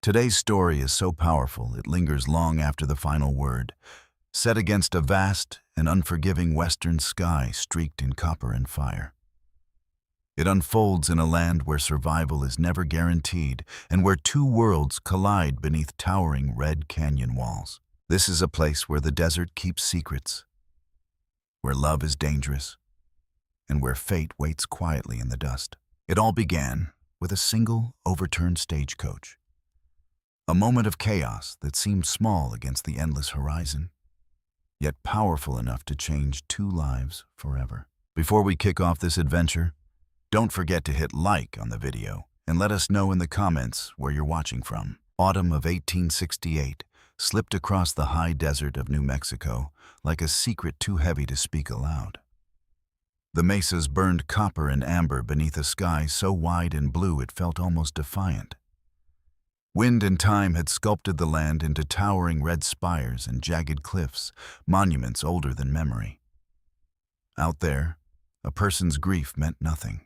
Today's story is so powerful it lingers long after the final word, set against a vast and unforgiving western sky streaked in copper and fire. It unfolds in a land where survival is never guaranteed and where two worlds collide beneath towering red canyon walls. This is a place where the desert keeps secrets, where love is dangerous, and where fate waits quietly in the dust. It all began with a single overturned stagecoach. A moment of chaos that seemed small against the endless horizon, yet powerful enough to change two lives forever. Before we kick off this adventure, don't forget to hit like on the video and let us know in the comments where you're watching from. Autumn of 1868 slipped across the high desert of New Mexico like a secret too heavy to speak aloud. The mesas burned copper and amber beneath a sky so wide and blue it felt almost defiant. Wind and time had sculpted the land into towering red spires and jagged cliffs, monuments older than memory. Out there, a person's grief meant nothing.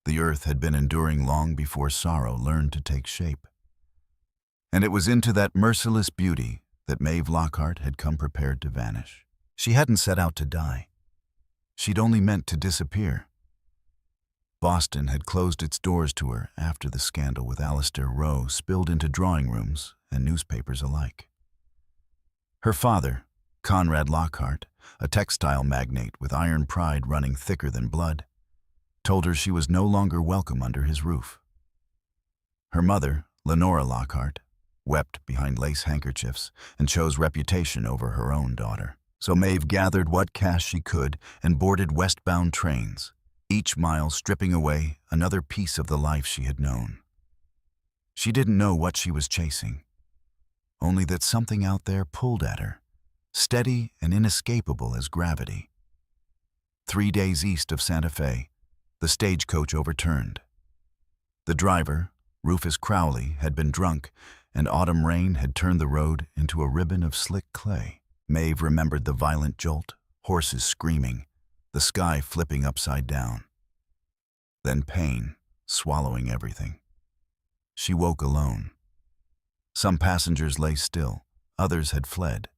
The earth had been enduring long before sorrow learned to take shape. And it was into that merciless beauty that Maeve Lockhart had come prepared to vanish. She hadn't set out to die. She'd only meant to disappear. Boston had closed its doors to her after the scandal with Alistair Rowe spilled into drawing rooms and newspapers alike. Her father, Conrad Lockhart, a textile magnate with iron pride running thicker than blood, told her she was no longer welcome under his roof. Her mother, Lenora Lockhart, wept behind lace handkerchiefs and chose reputation over her own daughter. So Maeve gathered what cash she could and boarded westbound trains, each mile stripping away another piece of the life she had known. She didn't know what she was chasing, only that something out there pulled at her, steady and inescapable as gravity. 3 days east of Santa Fe, the stagecoach overturned. The driver, Rufus Crowley, had been drunk, and autumn rain had turned the road into a ribbon of slick clay. Maeve remembered the violent jolt, horses screaming, the sky flipping upside down. Then pain, swallowing everything. She woke alone. Some passengers lay still, others had fled.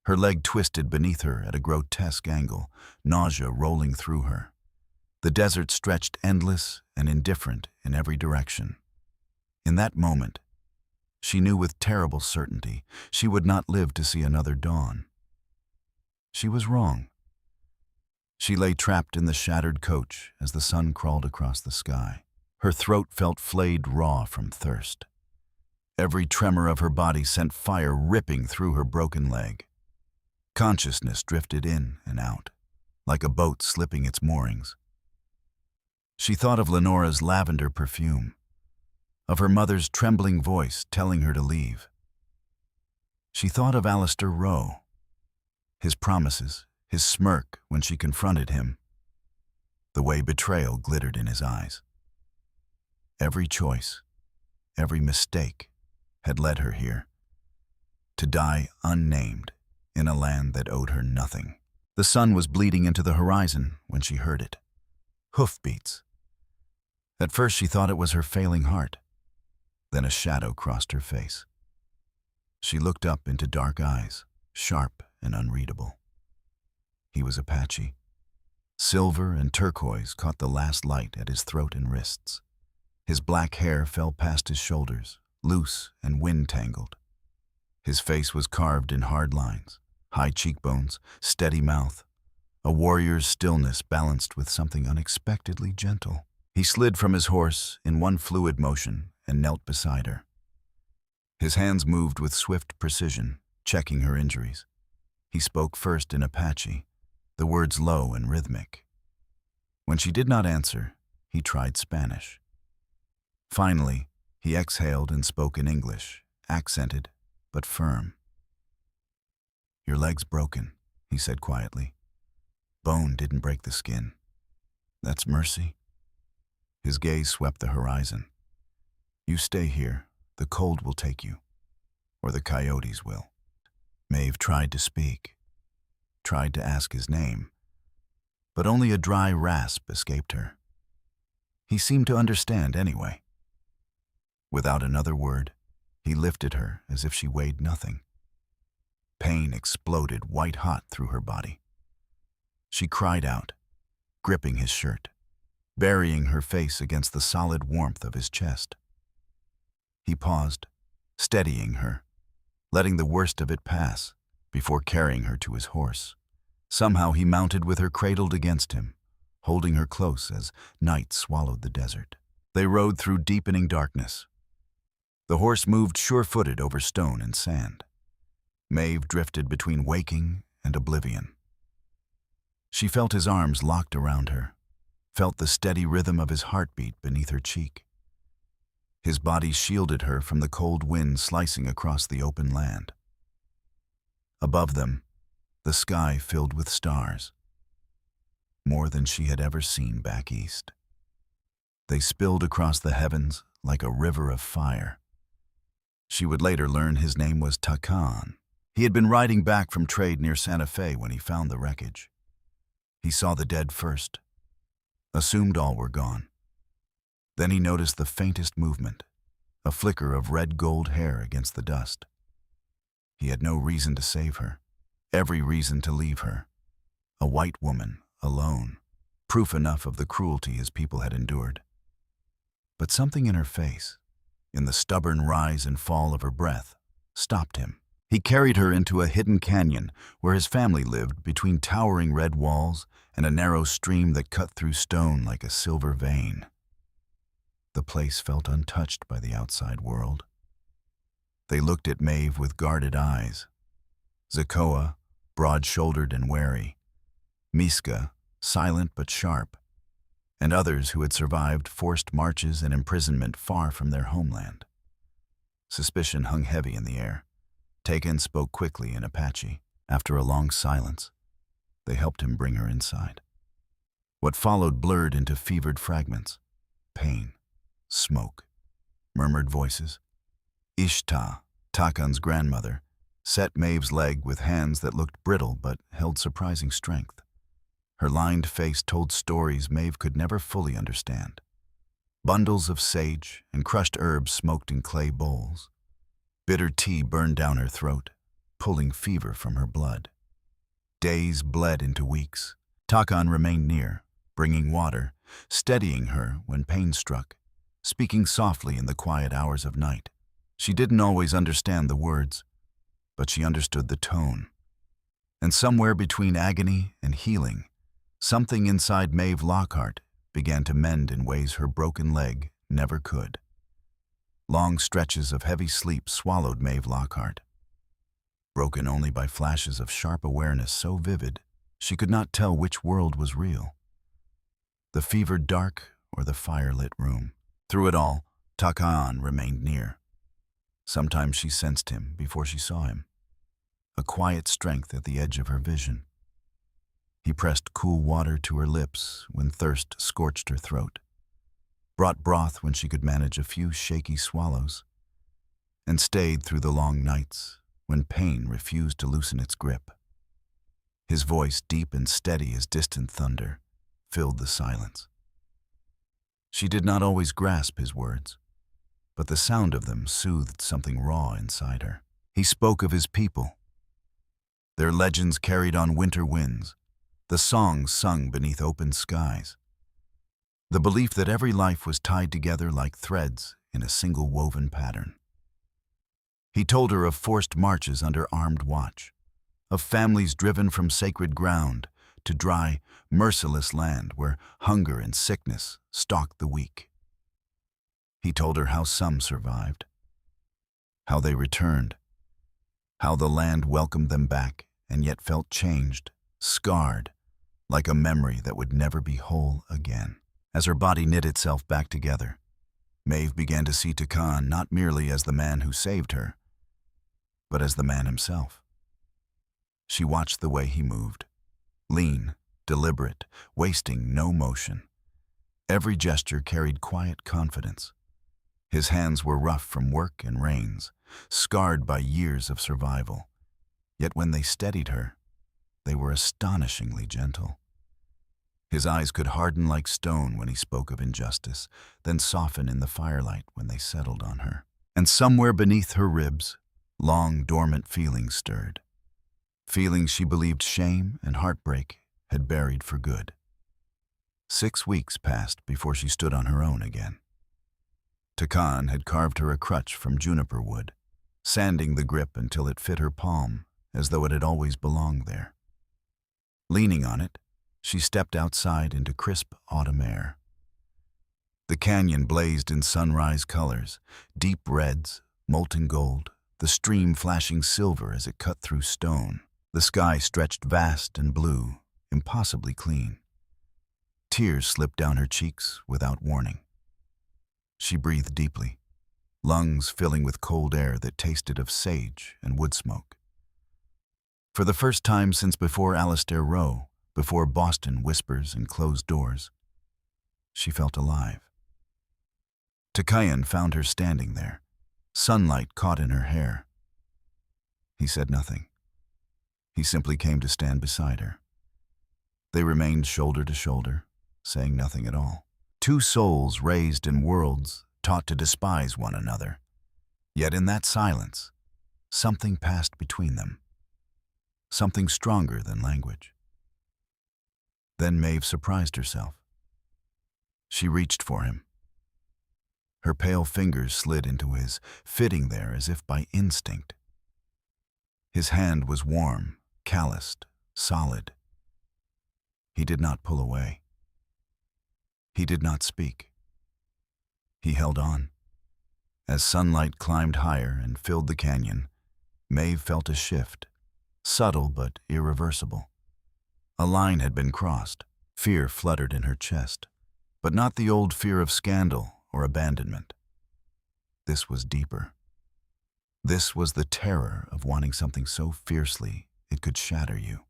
Her leg twisted beneath her at a grotesque angle, nausea rolling through her. The desert stretched endless and indifferent in every direction. In that moment, she knew with terrible certainty she would not live to see another dawn. She was wrong. She lay trapped in the shattered coach as the sun crawled across the sky. Her throat felt flayed raw from thirst. Every tremor of her body sent fire ripping through her broken leg. Consciousness drifted in and out, like a boat slipping its moorings. She thought of Lenora's lavender perfume, of her mother's trembling voice telling her to leave. She thought of Alistair Rowe, his promises, his smirk when she confronted him, the way betrayal glittered in his eyes. Every choice, every mistake had led her here, to die unnamed in a land that owed her nothing. The sun was bleeding into the horizon when she heard it. Hoofbeats. At first she thought it was her failing heart. Then a shadow crossed her face. She looked up into dark eyes, sharp and unreadable. He was Apache. Silver and turquoise caught the last light at his throat and wrists. His black hair fell past his shoulders, loose and wind-tangled. His face was carved in hard lines, high cheekbones, steady mouth, a warrior's stillness balanced with something unexpectedly gentle. He slid from his horse in one fluid motion and knelt beside her. His hands moved with swift precision, checking her injuries. He spoke first in Apache, the words low and rhythmic. When she did not answer, he tried Spanish. Finally, he exhaled and spoke in English, accented but firm. "Your leg's broken," he said quietly. "Bone didn't break the skin. That's mercy." His gaze swept the horizon. "You stay here, the cold will take you, or the coyotes will." Maeve tried to speak, tried to ask his name, but only a dry rasp escaped her. He seemed to understand anyway. Without another word, he lifted her as if she weighed nothing. Pain exploded white-hot through her body. She cried out, gripping his shirt, burying her face against the solid warmth of his chest. He paused, steadying her, letting the worst of it pass before carrying her to his horse. Somehow he mounted with her cradled against him, holding her close as night swallowed the desert. They rode through deepening darkness. The horse moved sure-footed over stone and sand. Maeve drifted between waking and oblivion. She felt his arms locked around her, felt the steady rhythm of his heartbeat beneath her cheek. His body shielded her from the cold wind slicing across the open land. Above them, the sky filled with stars, more than she had ever seen back east. They spilled across the heavens like a river of fire. She would later learn his name was Takan. He had been riding back from trade near Santa Fe when he found the wreckage. He saw the dead first, assumed all were gone. Then he noticed the faintest movement, a flicker of red-gold hair against the dust. He had no reason to save her, every reason to leave her. A white woman, alone, proof enough of the cruelty his people had endured. But something in her face, in the stubborn rise and fall of her breath, stopped him. He carried her into a hidden canyon where his family lived between towering red walls and a narrow stream that cut through stone like a silver vein. The place felt untouched by the outside world. They looked at Maeve with guarded eyes. Zakoa, broad-shouldered and wary. Miska, silent but sharp. And others who had survived forced marches and imprisonment far from their homeland. Suspicion hung heavy in the air. Takan spoke quickly in Apache. After a long silence, they helped him bring her inside. What followed blurred into fevered fragments. Pain, smoke, murmured voices. Ishta, Takan's grandmother, set Maeve's leg with hands that looked brittle but held surprising strength. Her lined face told stories Maeve could never fully understand. Bundles of sage and crushed herbs smoked in clay bowls. Bitter tea burned down her throat, pulling fever from her blood. Days bled into weeks. Takan remained near, bringing water, steadying her when pain struck, speaking softly in the quiet hours of night. She didn't always understand the words, but she understood the tone. And somewhere between agony and healing, something inside Maeve Lockhart began to mend in ways her broken leg never could. Long stretches of heavy sleep swallowed Maeve Lockhart, broken only by flashes of sharp awareness so vivid she could not tell which world was real. The fevered dark or the fire-lit room. Through it all, Takaan remained near. Sometimes she sensed him before she saw him, a quiet strength at the edge of her vision. He pressed cool water to her lips when thirst scorched her throat, brought broth when she could manage a few shaky swallows, and stayed through the long nights when pain refused to loosen its grip. His voice, deep and steady as distant thunder, filled the silence. She did not always grasp his words, but the sound of them soothed something raw inside her. He spoke of his people, their legends carried on winter winds, the songs sung beneath open skies, the belief that every life was tied together like threads in a single woven pattern. He told her of forced marches under armed watch, of families driven from sacred ground to dry, merciless land where hunger and sickness stalked the weak. He told her how some survived, how they returned, how the land welcomed them back and yet felt changed, scarred, like a memory that would never be whole again. As her body knit itself back together, Maeve began to see Takan not merely as the man who saved her, but as the man himself. She watched the way he moved, lean, deliberate, wasting no motion. Every gesture carried quiet confidence. His hands were rough from work and rains, scarred by years of survival. Yet when they steadied her, they were astonishingly gentle. His eyes could harden like stone when he spoke of injustice, then soften in the firelight when they settled on her. And somewhere beneath her ribs, long dormant feelings stirred. Feelings she believed shame and heartbreak had buried for good. 6 weeks passed before she stood on her own again. Takan had carved her a crutch from juniper wood, sanding the grip until it fit her palm as though it had always belonged there. Leaning on it, she stepped outside into crisp autumn air. The canyon blazed in sunrise colors, deep reds, molten gold, the stream flashing silver as it cut through stone. The sky stretched vast and blue, impossibly clean. Tears slipped down her cheeks without warning. She breathed deeply, lungs filling with cold air that tasted of sage and wood smoke. For the first time since before Alastair Row, before Boston whispers and closed doors, she felt alive. Takan found her standing there, sunlight caught in her hair. He said nothing. He simply came to stand beside her. They remained shoulder to shoulder, saying nothing at all. Two souls raised in worlds taught to despise one another. Yet in that silence, something passed between them. Something stronger than language. Then Maeve surprised herself. She reached for him. Her pale fingers slid into his, fitting there as if by instinct. His hand was warm, calloused, solid. He did not pull away. He did not speak. He held on. As sunlight climbed higher and filled the canyon, Maeve felt a shift, subtle but irreversible. A line had been crossed. Fear fluttered in her chest, but not the old fear of scandal or abandonment. This was deeper. This was the terror of wanting something so fiercely it could shatter you.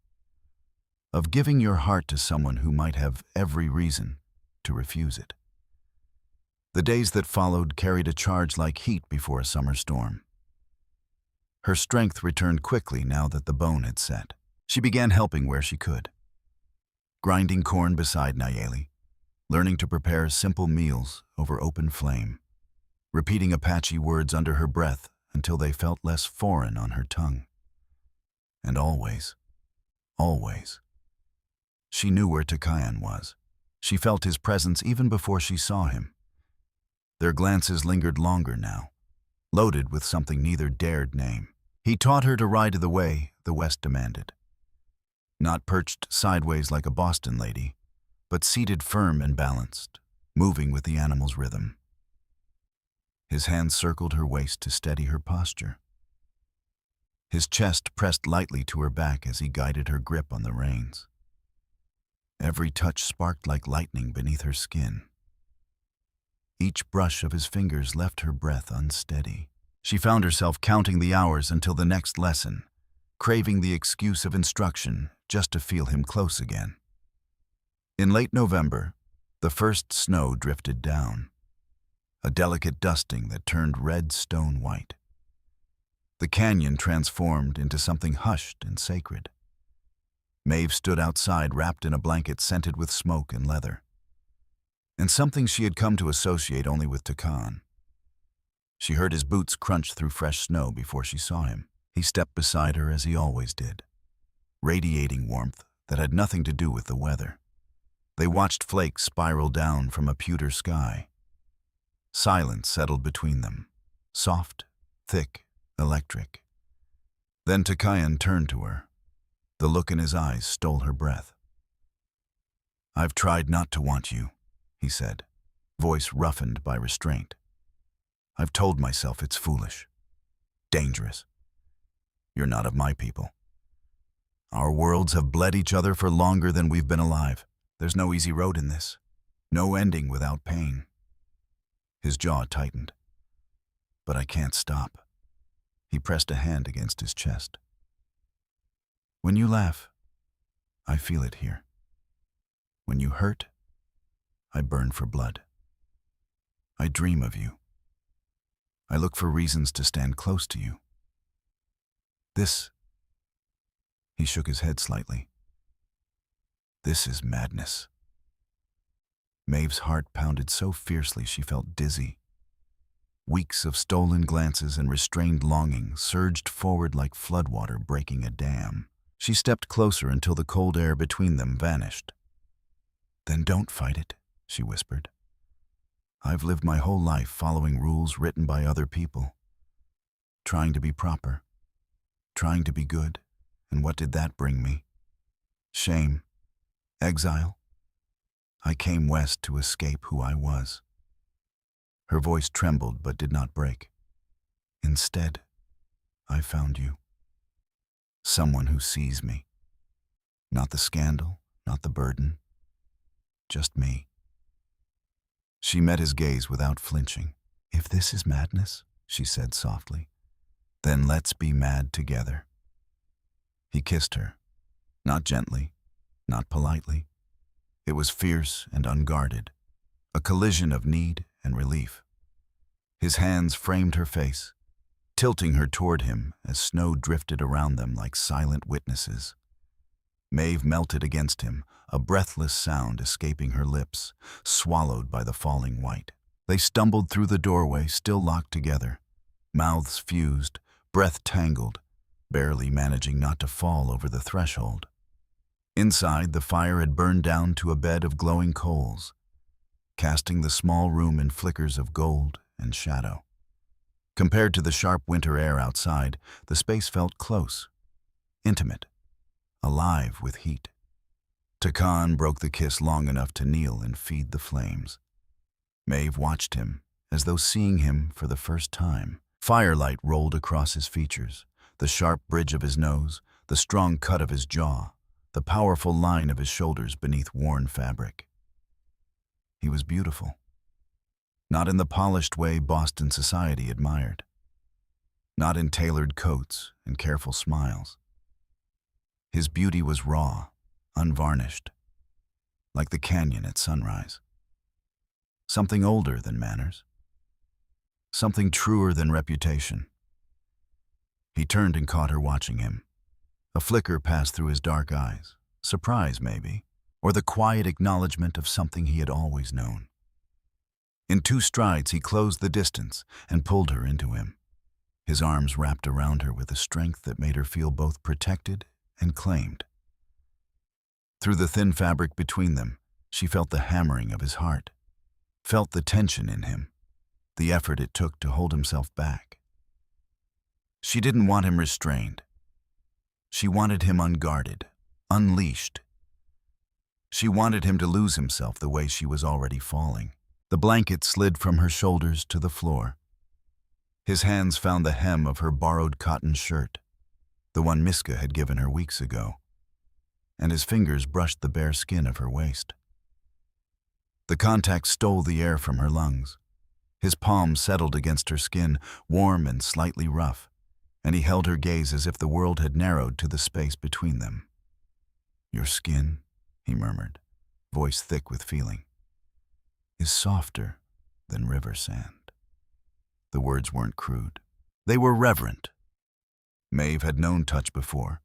Of giving your heart to someone who might have every reason to refuse it. The days that followed carried a charge like heat before a summer storm. Her strength returned quickly now that the bone had set. She began helping where she could. Grinding corn beside Nayeli, learning to prepare simple meals over open flame, repeating Apache words under her breath until they felt less foreign on her tongue. And always, always, she knew where Takan was. She felt his presence even before she saw him. Their glances lingered longer now, loaded with something neither dared name. He taught her to ride the way the West demanded. Not perched sideways like a Boston lady, but seated firm and balanced, moving with the animal's rhythm. His hand circled her waist to steady her posture. His chest pressed lightly to her back as he guided her grip on the reins. Every touch sparked like lightning beneath her skin. Each brush of his fingers left her breath unsteady. She found herself counting the hours until the next lesson, craving the excuse of instruction just to feel him close again. In late November, the first snow drifted down, a delicate dusting that turned red stone white. The canyon transformed into something hushed and sacred. Maeve stood outside wrapped in a blanket scented with smoke and leather, and something she had come to associate only with Takan. She heard his boots crunch through fresh snow before she saw him. He stepped beside her as he always did, radiating warmth that had nothing to do with the weather. They watched flakes spiral down from a pewter sky. Silence settled between them, soft, thick, electric. Then Takan turned to her. The look in his eyes stole her breath. "I've tried not to want you," he said, voice roughened by restraint. "I've told myself it's foolish, dangerous. You're not of my people. Our worlds have bled each other for longer than we've been alive. There's no easy road in this, no ending without pain." His jaw tightened. "But I can't stop." He pressed a hand against his chest. "When you laugh, I feel it here. When you hurt, I burn for blood. I dream of you. I look for reasons to stand close to you. This," he shook his head slightly, "this is madness." Maeve's heart pounded so fiercely she felt dizzy. Weeks of stolen glances and restrained longing surged forward like floodwater breaking a dam. She stepped closer until the cold air between them vanished. "Then don't fight it," she whispered. "I've lived my whole life following rules written by other people, trying to be proper, trying to be good, and what did that bring me? Shame, exile. I came west to escape who I was." Her voice trembled but did not break. "Instead, I found you. Someone who sees me. Not the scandal, not the burden. Just me." She met his gaze without flinching. "If this is madness," she said softly, "then let's be mad together." He kissed her, not gently, not politely. It was fierce and unguarded, a collision of need and relief. His hands framed her face, tilting her toward him as snow drifted around them like silent witnesses. Maeve melted against him, a breathless sound escaping her lips, swallowed by the falling white. They stumbled through the doorway, still locked together, mouths fused, breath tangled, barely managing not to fall over the threshold. Inside, the fire had burned down to a bed of glowing coals, casting the small room in flickers of gold and shadow. Compared to the sharp winter air outside, the space felt close, intimate, alive with heat. Takan broke the kiss long enough to kneel and feed the flames. Maeve watched him, as though seeing him for the first time. Firelight rolled across his features, the sharp bridge of his nose, the strong cut of his jaw, the powerful line of his shoulders beneath worn fabric. He was beautiful, not in the polished way Boston society admired, not in tailored coats and careful smiles. His beauty was raw, unvarnished, like the canyon at sunrise. Something older than manners, something truer than reputation. He turned and caught her watching him. A flicker passed through his dark eyes, surprise maybe, or the quiet acknowledgement of something he had always known. In 2 strides, he closed the distance and pulled her into him, his arms wrapped around her with a strength that made her feel both protected and claimed. Through the thin fabric between them, she felt the hammering of his heart, felt the tension in him, the effort it took to hold himself back. She didn't want him restrained. She wanted him unguarded, unleashed. She wanted him to lose himself the way she was already falling. The blanket slid from her shoulders to the floor. His hands found the hem of her borrowed cotton shirt, the one Miska had given her weeks ago, and his fingers brushed the bare skin of her waist. The contact stole the air from her lungs. His palm settled against her skin, warm and slightly rough, and he held her gaze as if the world had narrowed to the space between them. "Your skin," he murmured, voice thick with feeling, "is softer than river sand." The words weren't crude. They were reverent. Maeve had known touch before,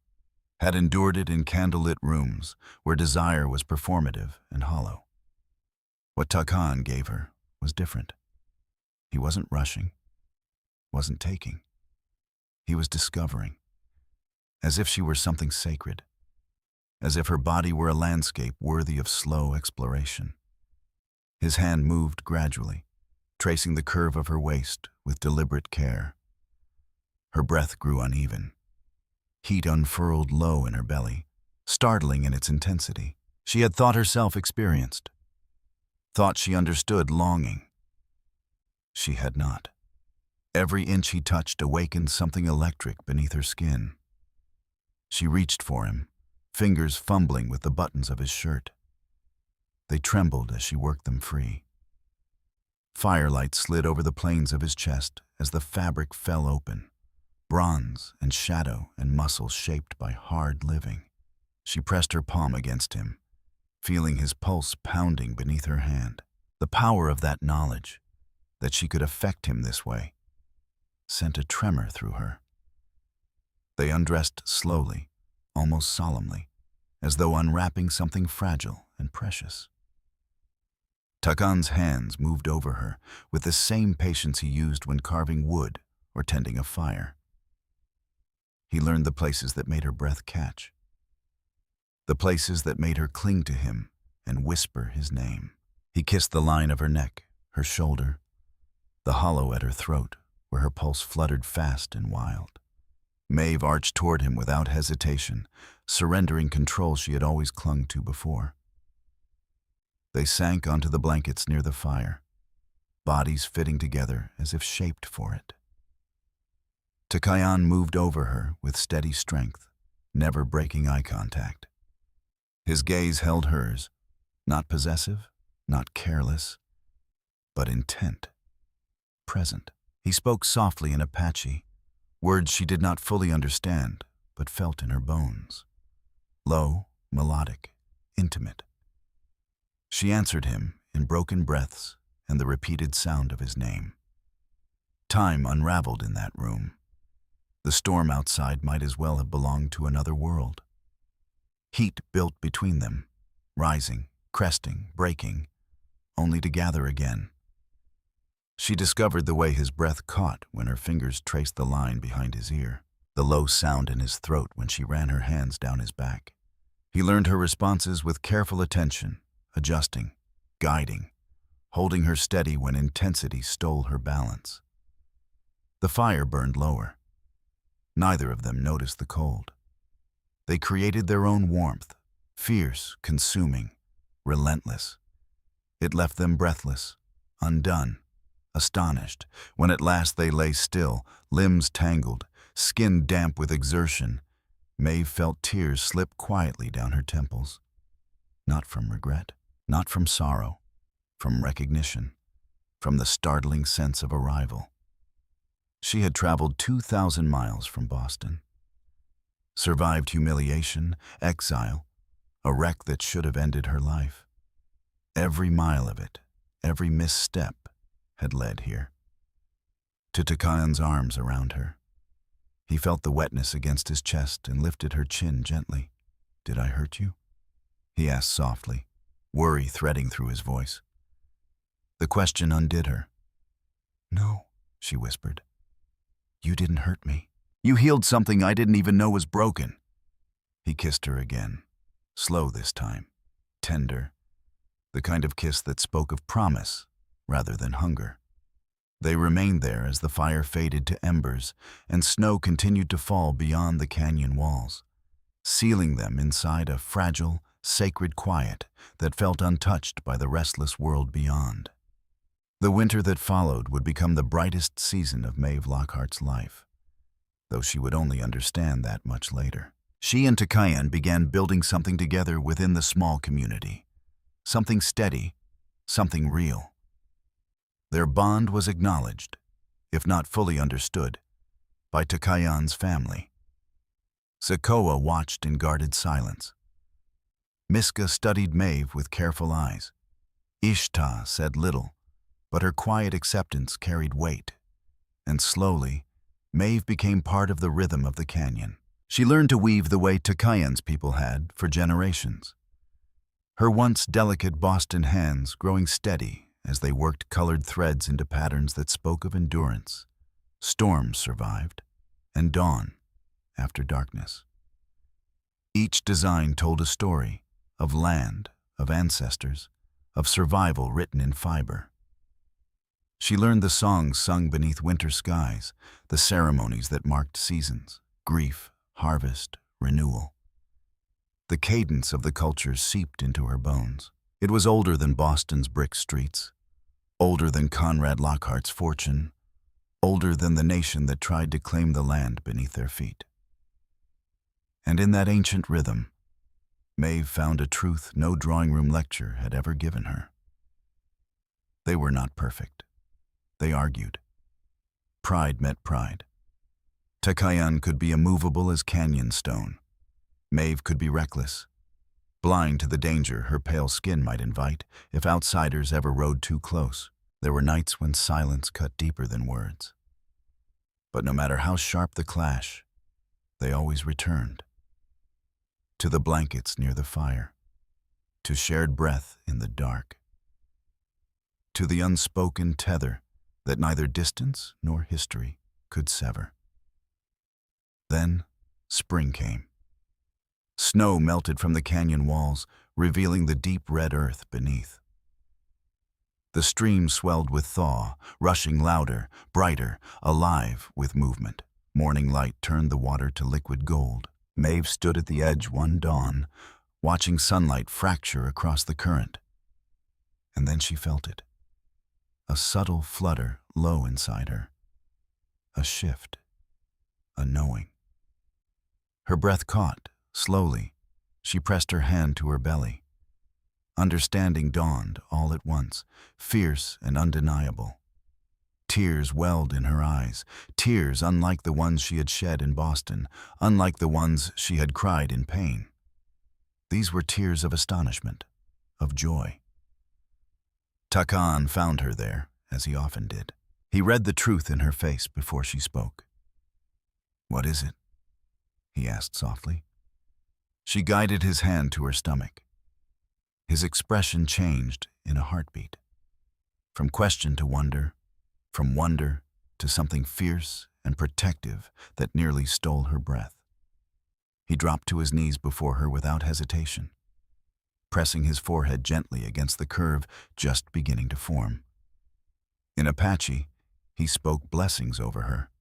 had endured it in candlelit rooms where desire was performative and hollow. What Takan gave her was different. He wasn't rushing, wasn't taking. He was discovering, as if she were something sacred, as if her body were a landscape worthy of slow exploration. His hand moved gradually, tracing the curve of her waist with deliberate care. Her breath grew uneven. Heat unfurled low in her belly, startling in its intensity. She had thought herself experienced, thought she understood longing. She had not. Every inch he touched awakened something electric beneath her skin. She reached for him, fingers fumbling with the buttons of his shirt. They trembled as she worked them free. Firelight slid over the planes of his chest as the fabric fell open, bronze and shadow and muscle shaped by hard living. She pressed her palm against him, feeling his pulse pounding beneath her hand. The power of that knowledge, that she could affect him this way, sent a tremor through her. They undressed slowly, almost solemnly, as though unwrapping something fragile and precious. Takan's hands moved over her with the same patience he used when carving wood or tending a fire. He learned the places that made her breath catch, the places that made her cling to him and whisper his name. He kissed the line of her neck, her shoulder, the hollow at her throat where her pulse fluttered fast and wild. Maeve arched toward him without hesitation, surrendering control she had always clung to before. They sank onto the blankets near the fire, bodies fitting together as if shaped for it. Takan moved over her with steady strength, never breaking eye contact. His gaze held hers, not possessive, not careless, but intent, present. He spoke softly in Apache, words she did not fully understand, but felt in her bones. Low, melodic, intimate. She answered him in broken breaths and the repeated sound of his name. Time unraveled in that room. The storm outside might as well have belonged to another world. Heat built between them, rising, cresting, breaking, only to gather again. She discovered the way his breath caught when her fingers traced the line behind his ear, the low sound in his throat when she ran her hands down his back. He learned her responses with careful attention, adjusting, guiding, holding her steady when intensity stole her balance. The fire burned lower. Neither of them noticed the cold. They created their own warmth, fierce, consuming, relentless. It left them breathless, undone, astonished, when at last they lay still, limbs tangled, skin damp with exertion. Maeve felt tears slip quietly down her temples. Not from regret, not from sorrow, from recognition, from the startling sense of arrival. She had traveled 2,000 miles from Boston, survived humiliation, exile, a wreck that should have ended her life. Every mile of it, every misstep, had led here. To Takan's arms around her. He felt the wetness against his chest and lifted her chin gently. "Did I hurt you?" he asked softly, worry threading through his voice. The question undid her. "No," she whispered. "You didn't hurt me. You healed something I didn't even know was broken." He kissed her again, slow this time, tender, the kind of kiss that spoke of promise rather than hunger. They remained there as the fire faded to embers and snow continued to fall beyond the canyon walls, sealing them inside a fragile, sacred quiet that felt untouched by the restless world beyond. The winter that followed would become the brightest season of Maeve Lockhart's life, though she would only understand that much later. She and Takan began building something together within the small community, something steady, something real. Their bond was acknowledged, if not fully understood, by Takan's family. Sokoa watched in guarded silence. Miska studied Maeve with careful eyes. Ishta said little, but her quiet acceptance carried weight, and slowly, Maeve became part of the rhythm of the canyon. She learned to weave the way Takan's people had for generations. Her once delicate Boston hands growing steady as they worked colored threads into patterns that spoke of endurance. Storms survived, and dawn after darkness. Each design told a story of land, of ancestors, of survival written in fiber. She learned the songs sung beneath winter skies, the ceremonies that marked seasons, grief, harvest, renewal. The cadence of the culture seeped into her bones. It was older than Boston's brick streets, older than Conrad Lockhart's fortune, older than the nation that tried to claim the land beneath their feet. And in that ancient rhythm, Maeve found a truth no drawing room lecture had ever given her. They were not perfect. They argued. Pride met pride. Takan could be immovable as canyon stone. Maeve could be reckless, blind to the danger her pale skin might invite if outsiders ever rode too close. There were nights when silence cut deeper than words. But no matter how sharp the clash, they always returned. To the blankets near the fire, to shared breath in the dark. to the unspoken tether that neither distance nor history could sever. Then, spring came. Snow melted from the canyon walls, revealing the deep red earth beneath. The stream swelled with thaw, rushing louder, brighter, alive with movement. Morning light turned the water to liquid gold. Maeve stood at the edge one dawn, watching sunlight fracture across the current. And then she felt it. A subtle flutter low inside her. A shift. A knowing. Her breath caught. Slowly, she pressed her hand to her belly. Understanding dawned all at once, fierce and undeniable. Tears welled in her eyes, tears unlike the ones she had shed in Boston, unlike the ones she had cried in pain. These were tears of astonishment, of joy. Takan found her there, as he often did. He read the truth in her face before she spoke. "What is it?" he asked softly. She guided his hand to her stomach. His expression changed in a heartbeat. From question to wonder, from wonder to something fierce and protective that nearly stole her breath. He dropped to his knees before her without hesitation, pressing his forehead gently against the curve just beginning to form. In Apache, he spoke blessings over her,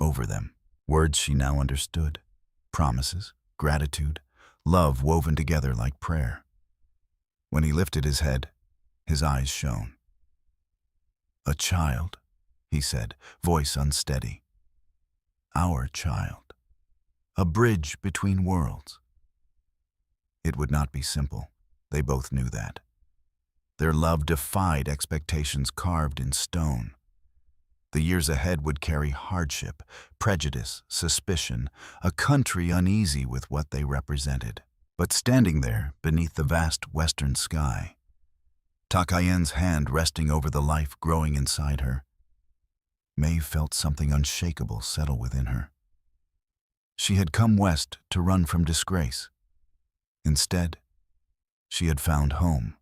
over them, words she now understood, promises, gratitude, love woven together like prayer. When he lifted his head, his eyes shone. "A child," he said, voice unsteady. "Our child. A bridge between worlds." It would not be simple. They both knew that. Their love defied expectations carved in stone. The years ahead would carry hardship, prejudice, suspicion, a country uneasy with what they represented. But standing there beneath the vast western sky, Takan's hand resting over the life growing inside her, Maeve felt something unshakable settle within her. She had come west to run from disgrace. Instead, she had found home.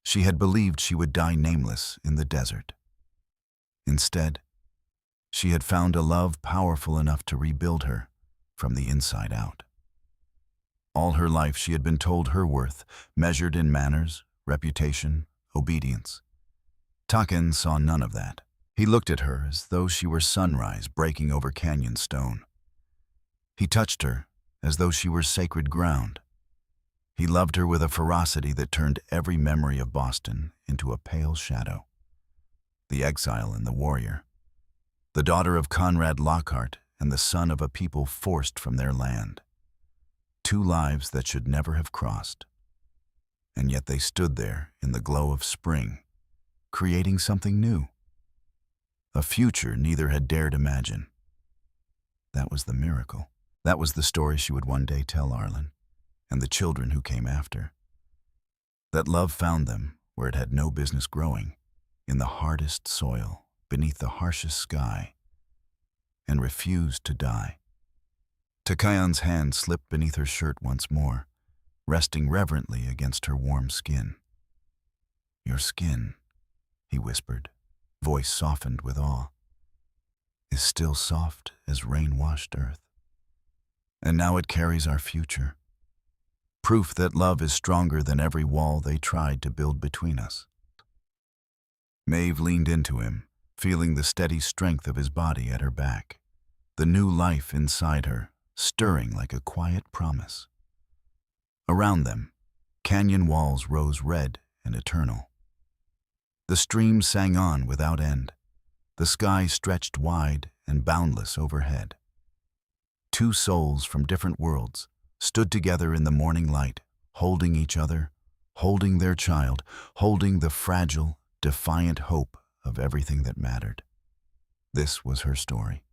She had believed she would die nameless in the desert. Instead, she had found a love powerful enough to rebuild her from the inside out. All her life she had been told her worth, measured in manners, reputation, obedience. Takan saw none of that. He looked at her as though she were sunrise breaking over canyon stone. He touched her as though she were sacred ground. He loved her with a ferocity that turned every memory of Boston into a pale shadow. The exile and the warrior, the daughter of Maeve Lockhart and the son of a people forced from their land. Two lives that should never have crossed. And yet they stood there in the glow of spring, creating something new. A future neither had dared imagine. That was the miracle. That was the story she would one day tell Arlen, and the children who came after. That love found them where it had no business growing, in the hardest soil, beneath the harshest sky, and refused to die. Takan's hand slipped beneath her shirt once more, resting reverently against her warm skin. "Your skin," he whispered, voice softened with awe, "is still soft as rain-washed earth. And now it carries our future, proof that love is stronger than every wall they tried to build between us." Maeve leaned into him, feeling the steady strength of his body at her back, the new life inside her, stirring like a quiet promise. Around them, canyon walls rose red and eternal. The stream sang on without end. The sky stretched wide and boundless overhead. Two souls from different worlds stood together in the morning light, holding each other, holding their child, holding the fragile, defiant hope of everything that mattered. This was her story.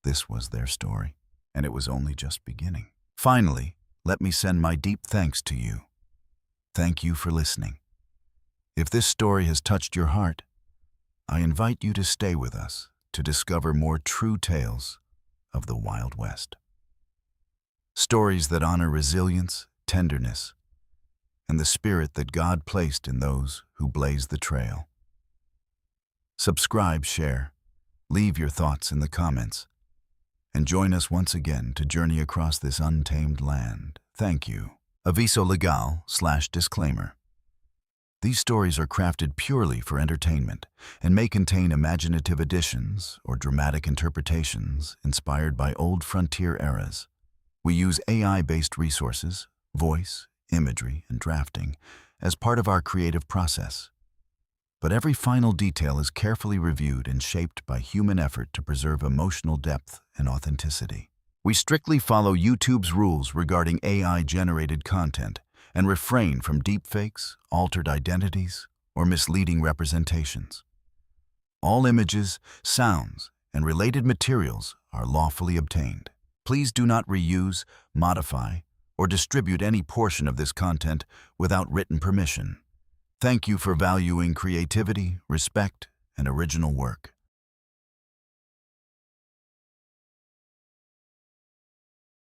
This was their story, and it was only just beginning. Finally, let me send my deep thanks to you. Thank you for listening. If this story has touched your heart, I invite you to stay with us to discover more true tales of the Wild West. Stories that honor resilience, tenderness, and the spirit that God placed in those who blaze the trail. Subscribe, share, leave your thoughts in the comments, and join us once again to journey across this untamed land. Thank you. Aviso legal/disclaimer. These stories are crafted purely for entertainment and may contain imaginative additions or dramatic interpretations inspired by old frontier eras. We use AI-based resources, voice, imagery, and drafting as part of our creative process. But every final detail is carefully reviewed and shaped by human effort to preserve emotional depth and authenticity. We strictly follow YouTube's rules regarding AI-generated content and refrain from deepfakes, altered identities, or misleading representations. All images, sounds, and related materials are lawfully obtained. Please do not reuse, modify, or distribute any portion of this content without written permission. Thank you for valuing creativity, respect, and original work.